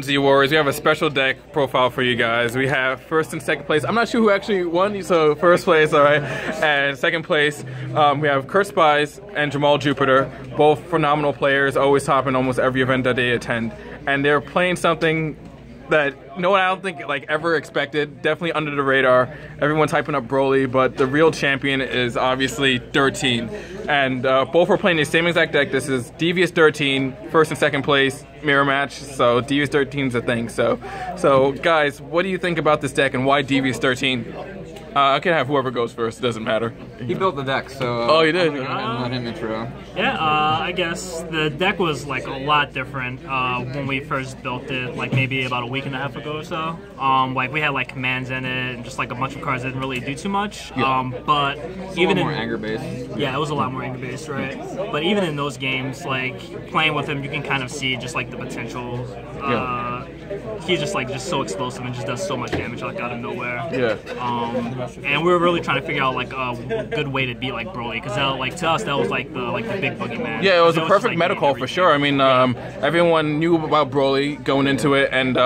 Z Warriors, we have a special deck profile for you guys. We have first and second place. I'm not sure who actually won, so first place, all right, and second place, we have Kurt Spies and Jamal Jupiter, both phenomenal players, always top in almost every event that they attend, and they're playing something that no one, I don't think, like ever expected. Definitely under the radar. Everyone's hyping up Broly, but the real champion is obviously 13. And both are playing the same exact deck. This is Devious 13, first and second place, mirror match. So Devious 13 is a thing. So guys, what do you think about this deck and why Devious 13? I can have whoever goes first. It doesn't matter. He built the deck, so oh, he did. Let him intro. Yeah, I guess the deck was like a lot different when we first built it, like maybe about a week and a half ago or so. Like we had like commands in it and just like a bunch of cards that didn't really do too much. Yeah. But it's even more anger based. Yeah, it was a lot more anger based, right? But even in those games, like playing with him, you can kind of see just like the potential. He's just so explosive and just does so much damage like out of nowhere. Yeah. And we were really trying to figure out like a good way to beat like Broly, because like to us that was like the big boogeyman. Yeah, it was a perfect meta call for sure. I mean, everyone knew about Broly going into it, and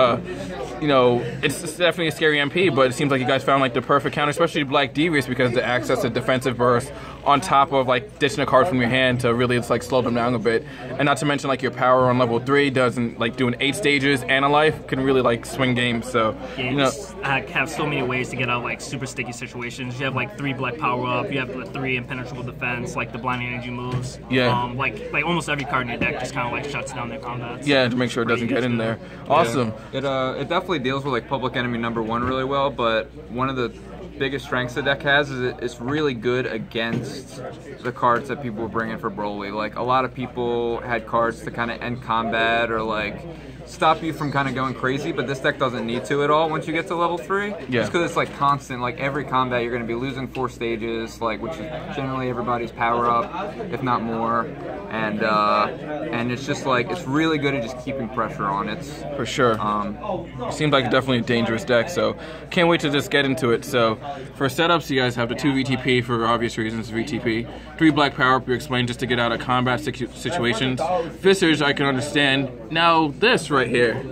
you know, it's definitely a scary MP, but it seems like you guys found like the perfect counter, especially Black Devious, because the access to defensive burst on top of like ditching a card from your hand to really just like slow them down a bit, and not to mention like your power on level 3 doesn't like doing 8 stages and a life can really like swing games. So yeah, you just have so many ways to get out of like super sticky situations. You have like 3 black power up, you have the 3 impenetrable defense, like the blinding energy moves. Yeah. Like almost every card in your deck just kind of like shuts down their combats. Yeah, to make sure it doesn't get in there. Awesome. Yeah. It definitely deals with like public enemy #1 really well, but one of the biggest strengths the deck has is it's really good against the cards that people were bringing for Broly. Like a lot of people had cards to kind of end combat or like stop you from kind of going crazy, but this deck doesn't need to at all once you get to level 3. Yeah. Just because it's like constant, like every combat you're going to be losing 4 stages, like which is generally everybody's power up, if not more, and it's just like it's really good at just keeping pressure on it. For sure. It seems like definitely a dangerous deck, so can't wait to just get into it. So for setups, you guys have the 2 VTP for obvious reasons, VTP. 3 black power up, you explained, just to get out of combat situations. Visage, I can understand. Now this right here.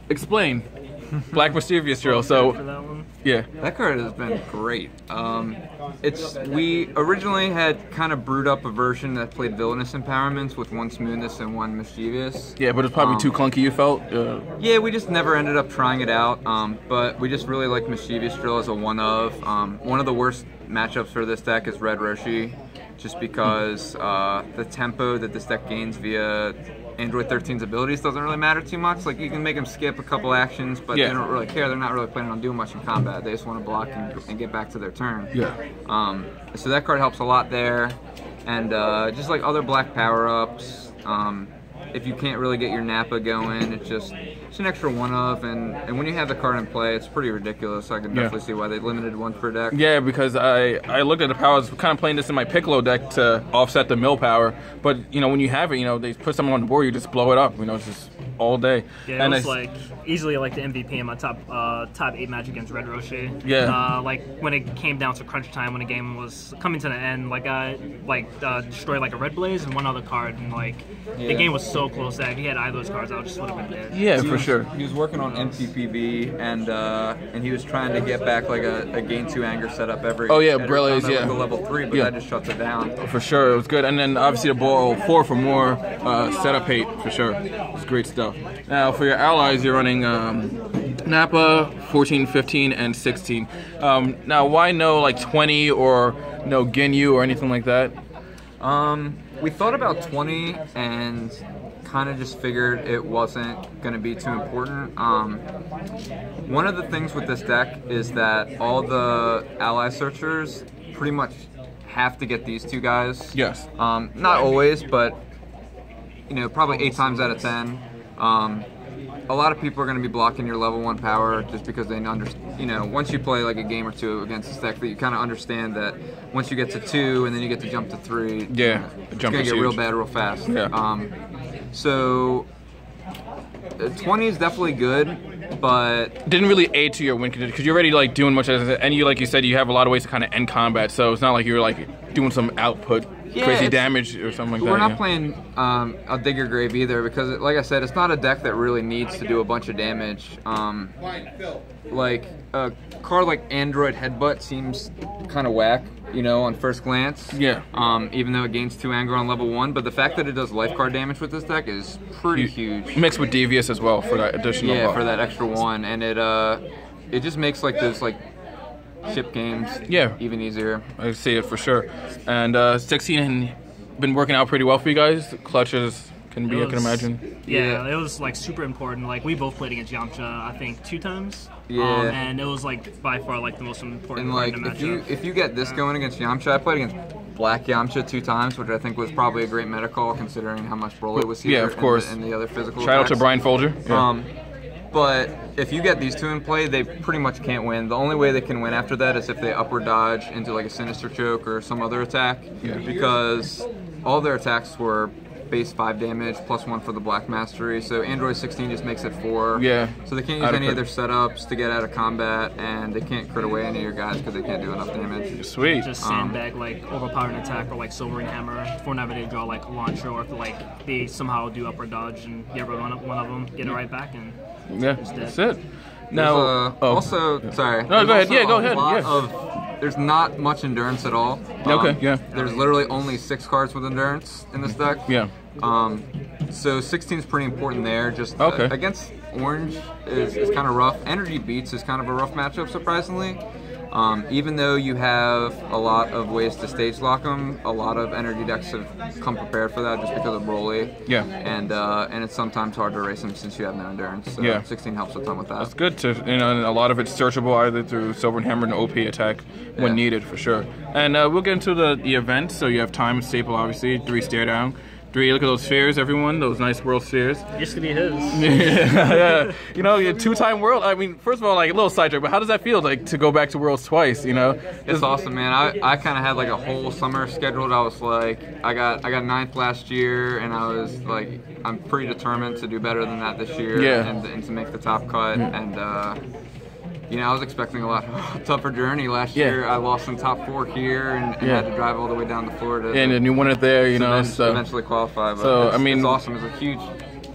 Explain. Black Mischievous Drill. So yeah. That card has been great. We originally had kind of brewed up a version that played Villanious empowerments with 1 Smoothness and 1 Mischievous. Yeah, but it's probably too clunky, you felt? Yeah, we just never ended up trying it out, but we just really like Micshevous Drill as a one-of. One of the worst matchups for this deck is Red Roshi, just because the tempo that this deck gains via Android 13's abilities doesn't really matter too much. Like, you can make them skip a couple actions, but they don't really care. They're not really planning on doing much in combat. They just want to block and get back to their turn. Yeah. So that card helps a lot there. And just like other black power-ups, if you can't really get your Nappa going, it's an extra one-of, and when you have the card in play, it's pretty ridiculous. I can definitely see why they limited 1 per deck. Yeah, because I looked at the power. I was kind of playing this in my Piccolo deck to offset the mill power, but you know, when you have it, you know, they put someone on the board, you just blow it up. You know, it's just all day. Yeah, it was like easily like the MVP in my top 8 match against Red Roshi. Yeah. Like when it came down to crunch time, when the game was coming to the end, like I destroyed like a Red Blaze and 1 other card, and like the game was so close that if he had either of those cards, I just would have been dead. Yeah, for sure. He was working on MTPV, and he was trying to get back like a gain 2 anger setup every. Oh yeah, Brillies, yeah. Like level 3, but that just shuts it down. For sure, it was good, and then obviously the ball 4 for more setup hate for sure. It's great stuff. Now for your allies, you're running Nappa, 14, 15, and 16. Now why no like 20 or no Ginyu or anything like that? We thought about 20 and kind of just figured it wasn't going to be too important. One of the things with this deck is that all the ally searchers pretty much have to get these 2 guys. Yes. Not always, but you know, probably 8 times out of 10. A lot of people are going to be blocking your level 1 power just because they understand, you know, once you play like a game or 2 against this deck, that you kind of understand that once you get to 2 and then you get to jump to 3, yeah, it's going to get real bad real fast. Yeah. So 20 is definitely good, but didn't really aid to your win condition because you're already like doing much, and you, like you said, you have a lot of ways to kind of end combat, so it's not like you're like doing some output crazy damage or something like that. We're not playing a Dig Your Grave either because, like I said, it's not a deck that really needs to do a bunch of damage. Like a card like Android Headbutt seems kind of whack, you know, on first glance. Yeah. Even though it gains 2 anger on level 1, but the fact that it does life card damage with this deck is pretty huge. Mixed with Devious as well for that additional. Yeah, for that extra 1, and it just makes like those like chip games even easier. I see it for sure. And 16 been working out pretty well for you guys. Clutches can be, I can imagine. Yeah, it was like super important. Like we both played against Yamcha, I think 2 times. Yeah. And it was like by far like the most important and part like in the matchup. if you get this going against Yamcha, I played against Black Yamcha 2 times, which I think was probably a great meta call considering how much Broly was here. Yeah, of course. And the other physical Shout out attacks. to Brian Folger. Yeah. But if you get these 2 in play, they pretty much can't win. The only way they can win after that is if they upward dodge into like a Sinister Choke or some other attack, because all their attacks were base 5 damage plus 1 for the Black Mastery. So Android 16 just makes it 4. Yeah. So they can't use any of their setups to get out of combat, and they can't crit away any of your guys because they can't do enough damage. Sweet. Just sandbag like Overpowering Attack or like Sobering Hammer for whenever they draw like a launcher, or if like they somehow do upward dodge and get rid of one of them, get it right back, and that's it. Now, also, sorry. No, go ahead. Yeah, go ahead. There's not much endurance at all. There's literally only 6 cards with endurance in this deck. Yeah. So 16 is pretty important there. Just against Orange is kind of rough. Energy Beats is kind of a rough matchup, surprisingly. Even though you have a lot of ways to stage lock them, a lot of energy decks have come prepared for that just because of Broly. Yeah. And it's sometimes hard to race them since you have no endurance. So 16 helps a ton with that. It's good to, you know, and a lot of it's searchable either through Sobering Hammer and OP attack when needed for sure. And we'll get into the event. So you have time staple, obviously, 3 stare down. 3, look at those spheres, everyone. Those nice world spheres. Used to be his. Yeah. You know, you're 2-time world. I mean, first of all, like a little sidetrack, but how does that feel, like, to go back to worlds twice? You know, it's awesome, man. I kind of had like a whole summer scheduled. I was like, I got 9th last year, and I was like, I'm pretty determined to do better than that this year, and to make the top cut. And you know, I was expecting a lot tougher journey last year. I lost in top 4 here and had to drive all the way down to Florida. And you won it there, you know. So eventually qualify. But so I mean, it's awesome. It's a huge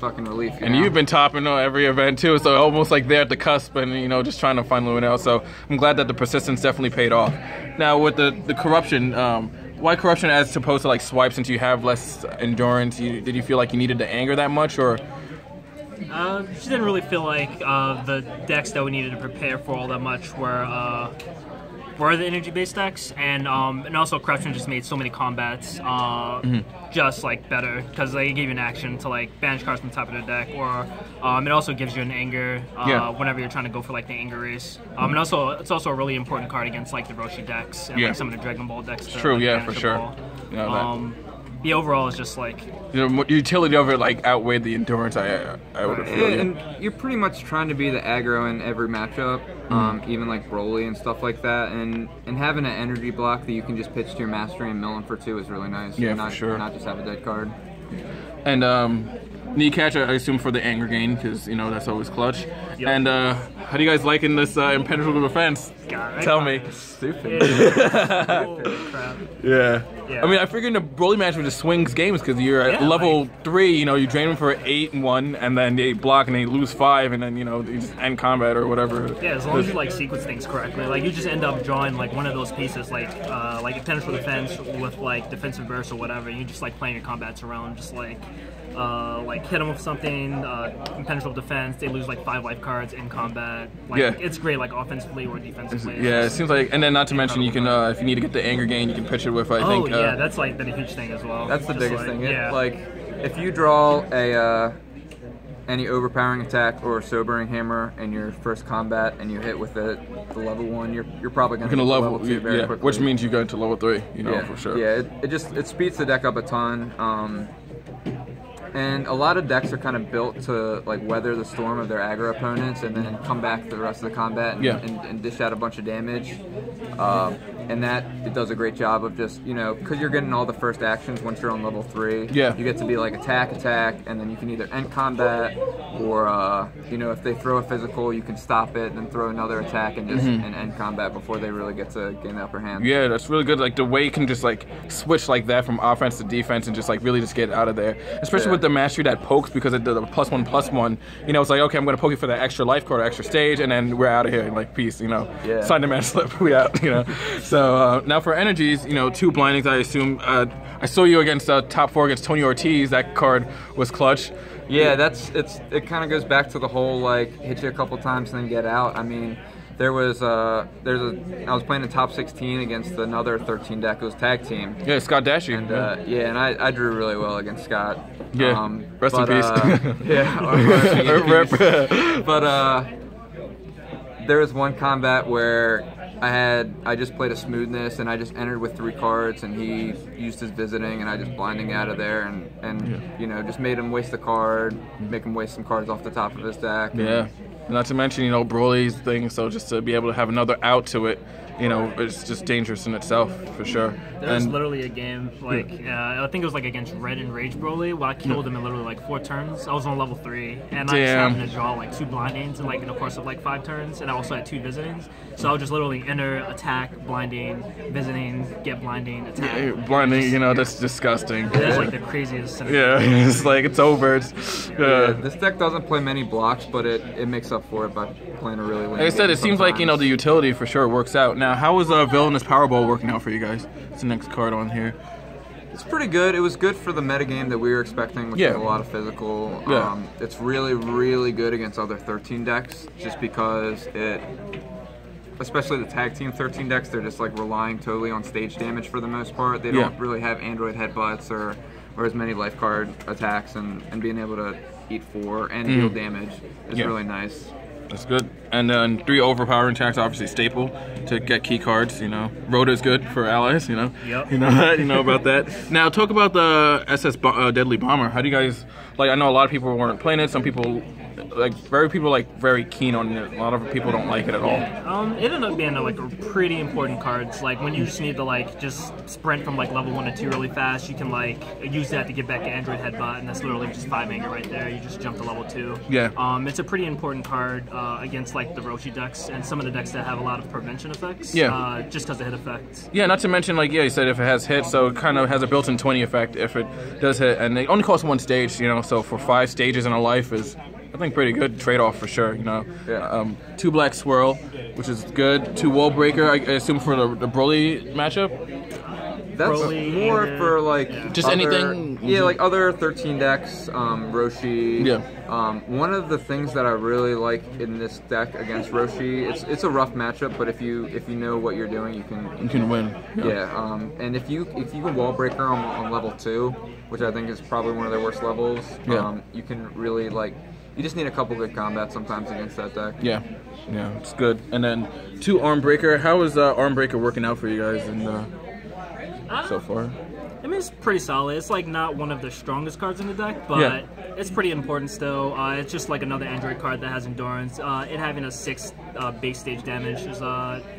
fucking relief. And you've been topping every event too, so almost like there at the cusp, and you know, just trying to find Luminel. So I'm glad that the persistence definitely paid off. Now with the corruption. Why corruption as opposed to like swipe, since you have less endurance? Did you feel like you needed to anger that much, or? Just didn't really feel like the decks that we needed to prepare for all that much were the energy-based decks, and also corruption just made so many combats just like better because they gave you an action to like banish cards from the top of the deck, or it also gives you an anger whenever you're trying to go for like the anger race. And also it's also a really important card against like the Roshi decks and like some of the Dragon Ball decks. True, like, for sure. The overall is just like, you know, utility of it like outweighed the endurance. I would have felt. And you're pretty much trying to be the aggro in every matchup, even like Broly and stuff like that. And having an energy block that you can just pitch to your mastery and mill in for 2 is really nice. Yeah, for sure. Not just have a dead card. And knee catch, I assume for the anger gain, because you know that's always clutch. Yep. And how do you guys like in this impenetrable defense? Tell me. Stupid. Yeah. I mean, I figured in a Broly match with just swings games because you're at level 3, you know, you drain them for 8 and 1, and then they block and they lose 5, and then, you know, you just end combat or whatever. Yeah, as long as you like sequence things correctly, like you just end up drawing like one of those pieces, like Impenetrable defense with like defensive burst or whatever, and you just like playing your combats around, just like hit them with something, Impenetrable defense, they lose like 5 life cards in combat. Like, it's great, like offensively or defensively. Yeah, it seems like, and then not to mention you can, if you need to get the anger gain, you can pitch it with, I think. Yeah, that's like been a huge thing as well. That's the biggest thing. Yeah. Like, if you draw any overpowering attack or sobering hammer in your first combat and you hit with the level 1, you're probably going to level 2 very quickly. Which means you go to level 3, you know, for sure. Yeah, it speeds the deck up a ton. And a lot of decks are kind of built to like weather the storm of their aggro opponents and then come back for the rest of the combat and dish out a bunch of damage. and that it does a great job of just, you know, because you're getting all the first actions once you're on level 3. Yeah. You get to be like attack, and then you can either end combat or, you know, if they throw a physical, you can stop it and then throw another attack and just and end combat before they really get to gain the upper hand. Yeah, that's really good. Like the way you can just like switch like that from offense to defense and just like really just get out of there. Especially with the mastery that pokes, because it does a +1/+1. You know, it's like, okay, I'm gonna poke you for that extra life card or extra stage, and then we're out of here. And like, peace. You know, sign the match slip. We out. You know. So now for energies, you know, 2 blindings. I assume I saw you against top 4 against Tony Ortiz. That card was clutch. Yeah, it kind of goes back to the whole like hit you a couple times and then get out. I mean, I was playing in top 16 against another 13 deck. It was tag team. Yeah, Scott Dashy. And and I drew really well against Scott. Yeah, rest in peace. But there was one combat where I just played a smoothness and I just entered with 3 cards and he used his visiting and I just blinding out of there and you know, just made him waste a card, make him waste some cards off the top of his deck. Yeah. Not to mention, you know, Broly's thing, so just to be able to have another out to it, you know, it's just dangerous in itself, for sure. There was literally a game, like, I think it was like against Red and Rage Broly, where I killed him in literally like 4 turns. I was on level 3, and I just happened to draw like 2 blindings in the course of like 5 turns, and I also had 2 visitings. So I would just literally enter, attack, blinding, visiting, get blinding, attack. Yeah, blinding, you know, that's disgusting. That's like the craziest scenario. Yeah, it's like, it's over. This deck doesn't play many blocks, but it makes up for it by playing a really lame Like I said, it seems like, you know, the utility for sure works out. Now, how is Villanious Powerball working out for you guys? It's the next card on here. It's pretty good. It was good for the metagame that we were expecting, which is a lot of physical. Yeah. It's really, really good against other 13 decks, just because especially the tag team 13 decks, they're just like relying totally on stage damage for the most part. They don't really have Android Headbutts or as many life card attacks, and being able to eat 4 and deal damage is really nice. That's good. And then 3 overpowering attacks, obviously staple to get key cards. You know, Rhoda's good for allies. You know, you know that. You know about that. Now talk about the SS Deadly Bomber. How do you guys like? I know a lot of people weren't playing it. Some people very keen on it. A lot of people don't like it at all. It ended up being like a pretty important cards. Like when you just need to like just sprint from like level 1 to 2 really fast, you can like use that to get back to Android Headbutt, and that's literally just 5 anger right there. You just jump to level 2. Yeah. It's a pretty important card against like the Roshi decks and some of the decks that have a lot of prevention effects. Yeah. Just because of hit effect. Yeah. Not to mention, like, you said if it has hit, so it kind of has a built-in 20 effect if it does hit, and it only costs 1 stage. You know, so for 5 stages in a life is, I think, pretty good trade-off for sure. You know, 2 Black Swirl, which is good. 2 Wall Breaker, I assume for the Broly matchup. That's Broly, more for like just anything. Yeah, like other 13 decks. Roshi. Yeah. One of the things that I really like in this deck against Roshi, it's a rough matchup, but if you know what you're doing, you can win. Yeah. And if you can Wall Breaker on level 2, which I think is probably one of their worst levels, you can really like. You just need a couple good combats sometimes against that deck. Yeah, it's good. And then 2 Armbreaker. How is Armbreaker working out for you guys so far? I mean, it's pretty solid. It's like not one of the strongest cards in the deck, but it's pretty important still. It's just like another Android card that has endurance. It having a 6 base stage damage is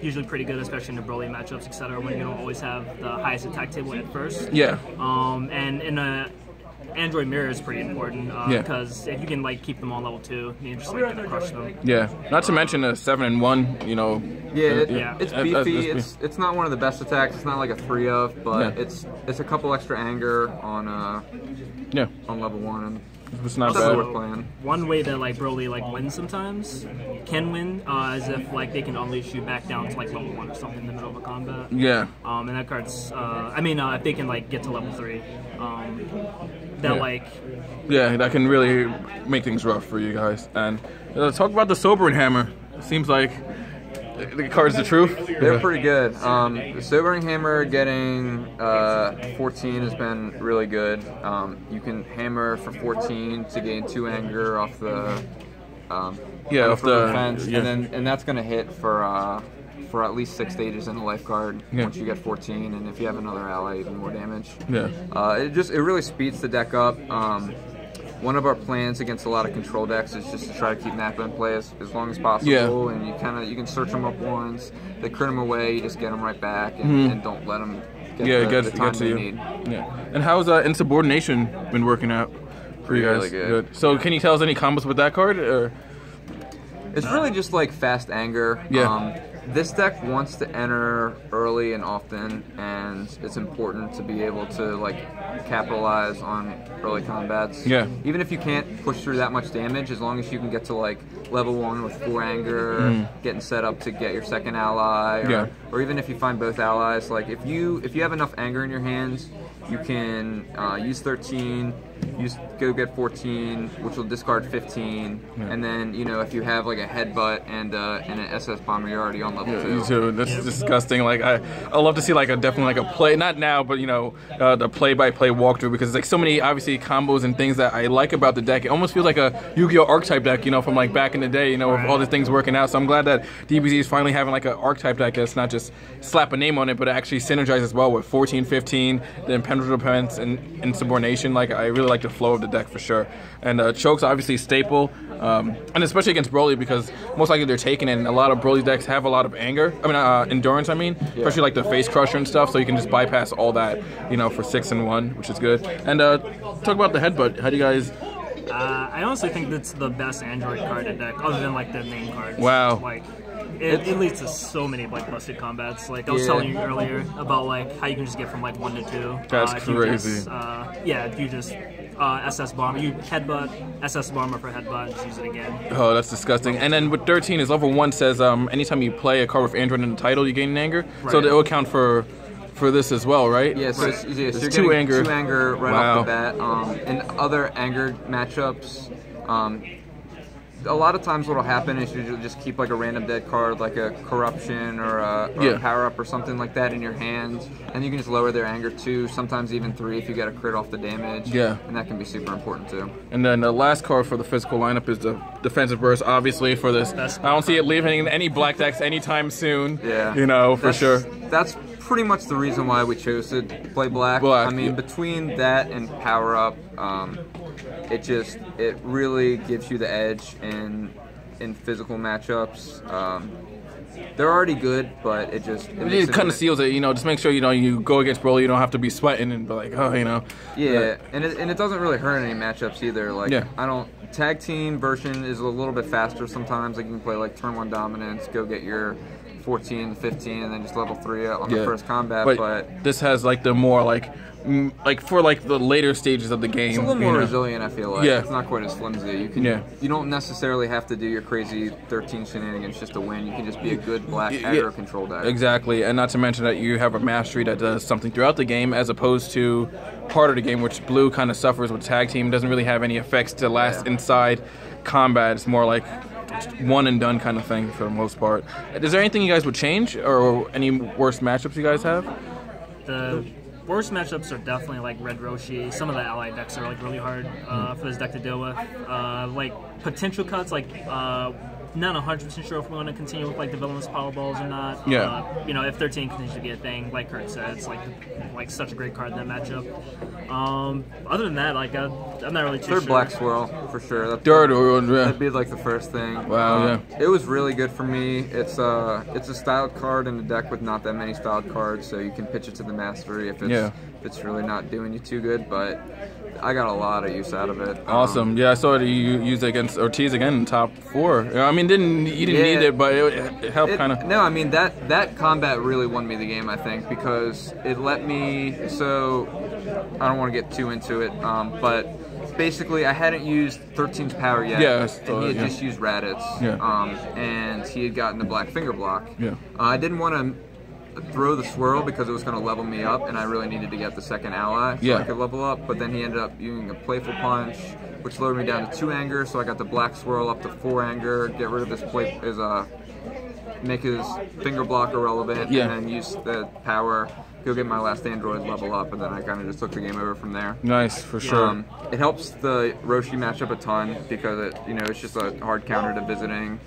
usually pretty good, especially in the Broly matchups, etc., when you don't always have the highest attack table at first. Yeah. And in a Android Mirror is pretty important because if you can like keep them on level 2, you just like gonna crush them. Yeah, not to mention the 7-in-1. You know. It's beefy. It's not one of the best attacks. It's not like a 3 of, but it's a couple extra anger on level 1. And it's not bad. Worth playing. One way that like Broly like wins sometimes can win is if like they can unleash you back down to like level 1 or something in the middle of a combat. Yeah. And that card's if they can like get to level 3. That can really make things rough for you guys. And talk about the Sobering Hammer. It seems like the card's the truth. They're pretty good. The Sobering Hammer getting 14 has been really good. You can hammer for 14 to gain 2 anger off the defense, and that's going to hit for at least 6 stages in a life card once you get 14, and if you have another ally, even more damage. It really speeds the deck up. one of our plans against a lot of control decks is just to try to keep Nappa in play as long as possible, and you can search them up once, they crit them away, you just get them right back, and don't let them get the time they need. Yeah. And how's Insubordination been working out for you guys? Really good. So can you tell us any combos with that card? Or? It's really just like fast anger. Yeah. This deck wants to enter early and often, and it's important to be able to like capitalize on early combats. Yeah. Even if you can't push through that much damage, as long as you can get to like level 1 with 4 anger, getting set up to get your second ally, or even if you find both allies, like if you have enough anger in your hands, you can use 13. Go get 14, which will discard 15, and then if you have like a headbutt and an SS Bomber, you're already on level 2. So that's disgusting. Like I love to see like definitely like a play, not now, but the play-by-play walkthrough, because it's like so many obviously combos and things that I like about the deck. It almost feels like a Yu-Gi-Oh archetype deck, from like back in the day, with all the things working out. So I'm glad that DBZ is finally having like an archetype deck that's not just slap a name on it, but it actually synergizes well with 14, 15, the Impenetrable defense and Insubordination. Like I really like the flow of the deck for sure. And Choke's obviously staple, and especially against Broly, because most likely they're taking it, and a lot of Broly decks have a lot of anger. Endurance, especially like the Face Crusher and stuff, so you can just bypass all that, for 6 and 1, which is good. And talk about the Headbutt. How do you guys... I honestly think that's the best Android card in deck, other than like the main cards. Wow. Like, it leads to so many like busted combats. Like I was telling you earlier about like how you can just get from like 1 to 2. That's crazy. If you just S.S Bomber, you headbutt S.S Bomber for headbutt, just use it again. Oh, that's disgusting. And then with 13 is level 1 says anytime you play a card with Android in the title, you gain an anger. Right. So it will count for this as well, right? Yeah, so, so you're getting 2 anger. 2 anger right off the bat. In other anger matchups, a lot of times what'll happen is you'll just keep like a random dead card, like a Corruption or a Power Up or something like that in your hand, and you can just lower their anger 2, sometimes even 3 if you get a crit off the damage. Yeah. And that can be super important too. And then the last card for the physical lineup is the Defensive Burst, obviously for this. I don't see it leaving any black decks anytime soon. Yeah. For sure. That's pretty much the reason why we chose to play black. I mean, between that and Power Up, it really gives you the edge in physical matchups. They're already good, but it kind of seals it. Just make sure you go against Broly, you don't have to be sweating and be like, Yeah, and it doesn't really hurt any matchups either. Like tag team version is a little bit faster sometimes. Like you can play like turn 1 dominance, go get your 14, 15, and then just level 3 on the first combat. But this has like the more like for like the later stages of the game. It's a little more resilient, I feel like. Yeah. It's not quite as flimsy. You don't necessarily have to do your crazy 13 shenanigans just to win. You can just be a good black aggro control deck. Exactly, and not to mention that you have a mastery that does something throughout the game, as opposed to part of the game, which blue kind of suffers with tag team. Doesn't really have any effects to last inside combat. It's more like one and done kind of thing for the most part. Is there anything you guys would change, or any worse matchups you guys have? The worst matchups are definitely like Red Roshi. Some of the allied decks are like really hard for this deck to deal with. Like potential cuts, like not 100% sure if we want to continue with like the Villanious Power Balls or not. If 13 continues to be a thing, like Kurt said, it's like such a great card in that matchup. Other than that, like I'm not really too sure. Third Black Swirl for sure. That'd be like the first thing. Wow, It was really good for me. It's a styled card in a deck with not that many styled cards, so you can pitch it to the mastery if it's really not doing you too good. But I got a lot of use out of it. Awesome. I saw that you used it against Ortiz again in top 4. I mean, you didn't need it, but it helped kind of. No, I mean that combat really won me the game, I think, because it let me. So I don't want to get too into it, but basically I hadn't used 13's power yet, and he had just used Raditz, and he had gotten the black finger block. I didn't want to throw the swirl because it was going to level me up, and I really needed to get the second ally so I could level up, but then he ended up using a playful punch, which lowered me down to 2 anger, so I got the black swirl up to 4 anger, get rid of this make his finger block irrelevant, and then use the power, go get my last android level up, and then I kind of just took the game over from there. Nice, for sure. It helps the Roshi matchup a ton because it's just a hard counter to visiting.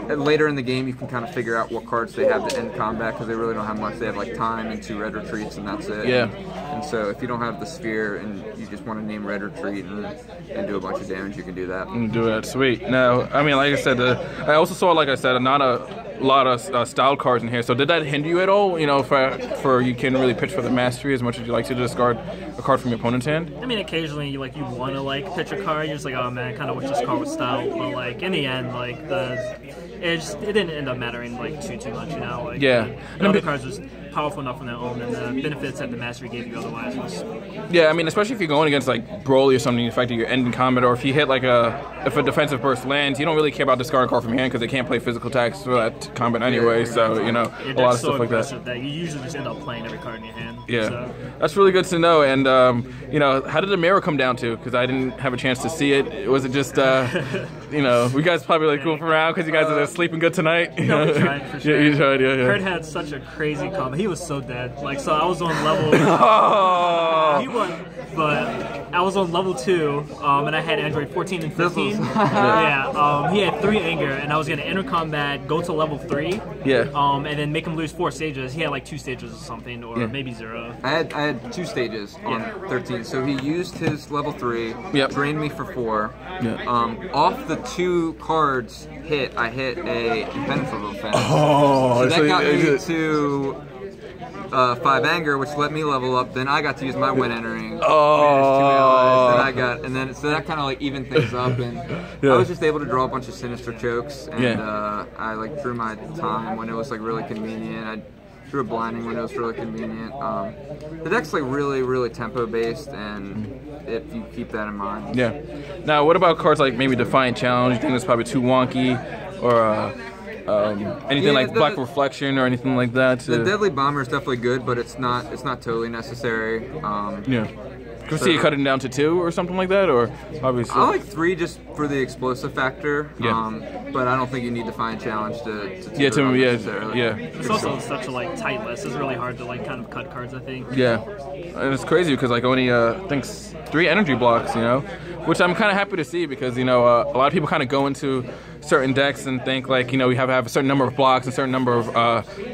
Later in the game, you can kind of figure out what cards they have to end combat because they really don't have much. They have like time and 2 red retreats, and that's it. And And so if you don't have the sphere and you just want to name red retreat and do a bunch of damage, you can do that. Do that, sweet. Now, I mean, like I said, I also saw, like I said, not a lot of style cards in here. So did that hinder you at all? You know, for you can really pitch for the mastery as much as you like to discard a card from your opponent's hand? I mean, occasionally you want to pitch a card. You're just like, oh man, I kind of wish this card was style. But like in the end, like it didn't end up mattering like too much, you know. Like, yeah, the other cards was powerful enough on their own, and the benefits that the mastery gave you otherwise was. Yeah, I mean, especially if you're going against like Broly or something, the fact that you're ending combat, or if you hit like if a defensive burst lands, you don't really care about discarding a card from your hand because they can't play physical attacks for that combat anyway. So you know, a lot of stuff like that. You usually just end up playing every card in your hand. Yeah, so. That's really good to know. And you know, how did the mirror come down to? Because I didn't have a chance to see it. Was it just you know, we guys probably like goofing around because you guys are sleeping good tonight? No, we tried for sure. Yeah, you tried. Yeah. Kurt had such a crazy combat. He was so dead. Like, so I was on level. Oh. He won, but I was on level 2, and I had Android 14 and 15. Yeah, he had 3 anger, and I was gonna enter combat, go to level 3. Yeah. And then make him lose 4 stages. He had like 2 stages or something, or maybe 0. I had 2 stages on 13. So he used his level 3, drained me for 4. Off the 2 cards I hit a Impenetrable fence. Oh, so that got me to 5 anger, which let me level up. Then I got to use my win entering. Oh. Then I got, so that kind of like evened things up, and I was just able to draw a bunch of Sinister Chokes, and I like drew my time when it was like really convenient. I drew a blinding when it was really convenient. The deck's like really tempo based, and if you keep that in mind. Yeah. Now, what about cards like maybe Defiant Challenge? You think it's probably too wonky, or anything like Black Reflection or anything like that? The Deadly Bomber is definitely good, but it's not totally necessary. Could see you cutting down to 2 or something like that, or obviously. I like 3 just for the explosive factor. But I don't think you need Defiant Challenge to It's also such a like tight list. It's really hard to like kind of cut cards, I think. Yeah, and it's crazy because like only I think 3 energy blocks, you know, which I'm kind of happy to see because you know a lot of people kind of go into certain decks and think like, you know, we have to have a certain number of blocks, a certain number of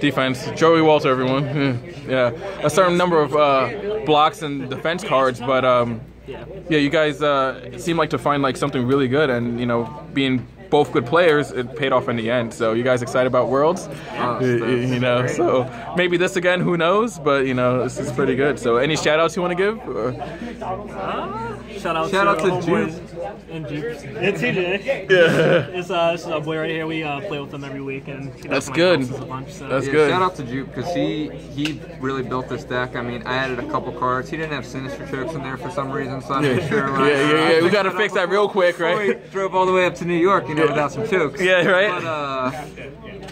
defense. Joey Walter, everyone. A certain number of blocks and defense cards, but you guys seem like to find like something really good, and you know, being both good players, it paid off in the end. So you guys excited about Worlds? You know, so maybe this again, who knows? But you know, this is pretty good. So any shout outs you want to give? Shout out to Juke. And Juke. And TJ. Yeah. This is our boy right here. We play with him every week, and that's good. That's good. Shout out to Juke because he really built this deck. I mean, I added a couple cards. He didn't have Sinister Chokes in there for some reason, so I'm not sure. We gotta fix that real quick, right? We drove all the way up to New York, you know, without some chokes. Yeah, right.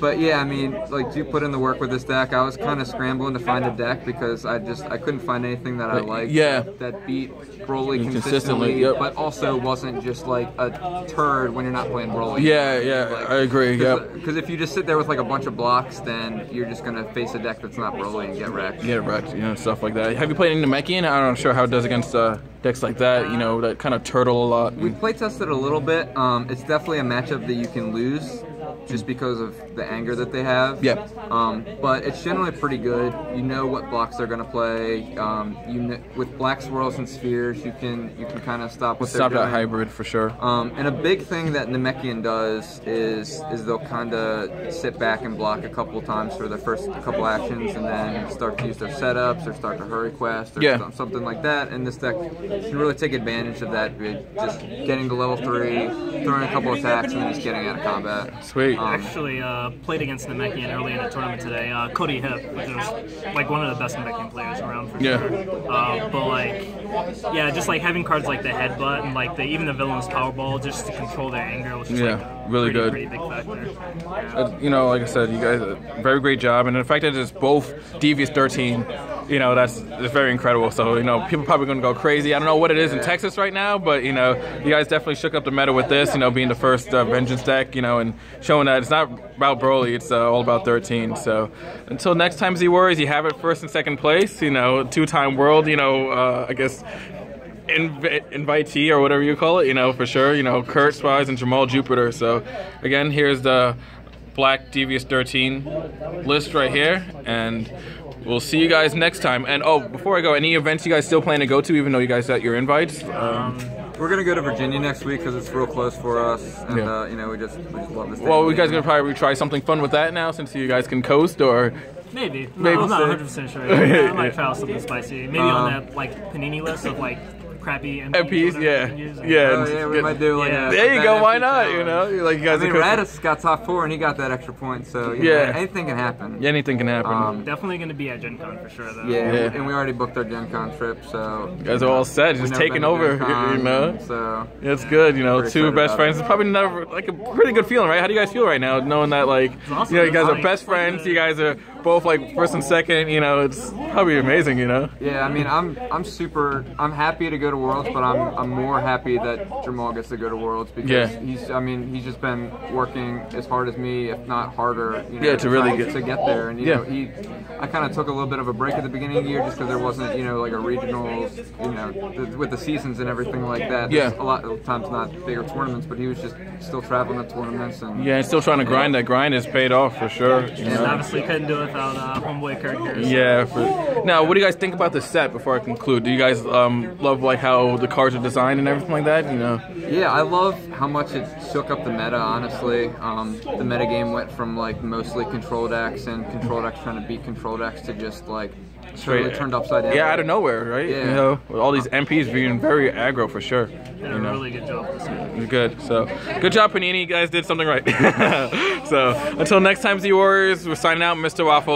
But yeah, I mean, like Juke put in the work with this deck. I was kind of scrambling to find a deck because I couldn't find anything that I liked. That beat Broly consistently, but also wasn't just like a turd when you're not playing Broly. Like, I agree. Because if you just sit there with like a bunch of blocks, then you're just gonna face a deck that's not Broly and get wrecked. You know, stuff like that. Have you played any Namekian? I'm not sure how it does against decks like that. You know, that kind of turtle a lot. We play tested a little bit. It's definitely a matchup that you can lose just because of the anger that they have. But it's generally pretty good. You know what blocks they're gonna play. With Black Swirls and Spheres, you can kind of stop what they're doing. Stop that hybrid for sure. And a big thing that Namekian does is they'll kind of sit back and block a couple of times for the first couple actions, and then start to use their setups or start to hurry quest or something like that. And this deck can really take advantage of that, just getting to level 3, throwing a couple attacks, and then just getting out of combat. Sweet. Actually, played against Namekian early in the tournament today. Cody Hip, which is like one of the best Namekian players around for sure. But like, just like having cards like the Headbutt and like even the Villainous Powerball just to control their anger was just really good. Pretty big factor. You know, like I said, you guys did a very great job, and the fact that it's both Devious 13, you know, that's very incredible. So, you know, people probably going to go crazy. I don't know what it is in Texas right now, but, you know, you guys definitely shook up the meta with this, you know, being the first Vengeance deck, you know, and showing that it's not about Broly, it's all about 13. So, until next time, Z-Warriors, you have it first and second place, you know, 2-time world, you know, I guess, invitee or whatever you call it, you know, for sure, you know, Kurt Spies and Jamal Jupiter. So, again, here's the Black Devious 13 list right here, and we'll see you guys next time. And oh, before I go, any events you guys still plan to go to, even though you guys got your invites? We're gonna go to Virginia next week because it's real close for us, and you know, we just love this. Well, you guys gonna probably try something fun with that now, since you guys can coast, or maybe. No, I'm not 100% sure. I might try out something spicy. Maybe on that like panini list of like crappy MPs, yeah, we might do like there you go, why not, you know? Like, you guys Radis got top 4 and he got that extra point, so you know, anything can happen. Yeah, anything can happen. Definitely going to be at Gen Con for sure, though. Yeah, and we already booked our Gen Con trip, so you guys are all set, just taking over, you know? So it's good, you know, 2 best friends. It's probably never, like, a pretty good feeling, right? How do you guys feel right now, knowing that, like, you know, you guys are best friends, you guys are both like first and second, you know, it's probably amazing, you know? Yeah, I mean, I'm happy to go to Worlds, but I'm more happy that Jamal gets to go to Worlds because he's just been working as hard as me, if not harder, you know, to really get there. And you know, I kind of took a little bit of a break at the beginning of the year just because there wasn't, you know, like a regionals, you know, with the seasons and everything like that. There's a lot of times not bigger tournaments, but he was just still traveling to tournaments and still trying to grind. That grind has paid off for sure. And obviously couldn't do it without homeboy characters. Yeah. Now, what do you guys think about the set before I conclude? Do you guys love like how the cards are designed and everything like that? You know? Yeah, I love how much it shook up the meta. Honestly, the meta game went from like mostly control decks and control decks trying to beat control decks to just like totally turned upside down. Yeah, out of nowhere, right? Yeah. You know, with all these MPs being very aggro for sure. Did a really good job this year. Good. So, good job, Panini. You guys did something right. So, until next time, Z Warriors, we're signing out, Mr. Waffle.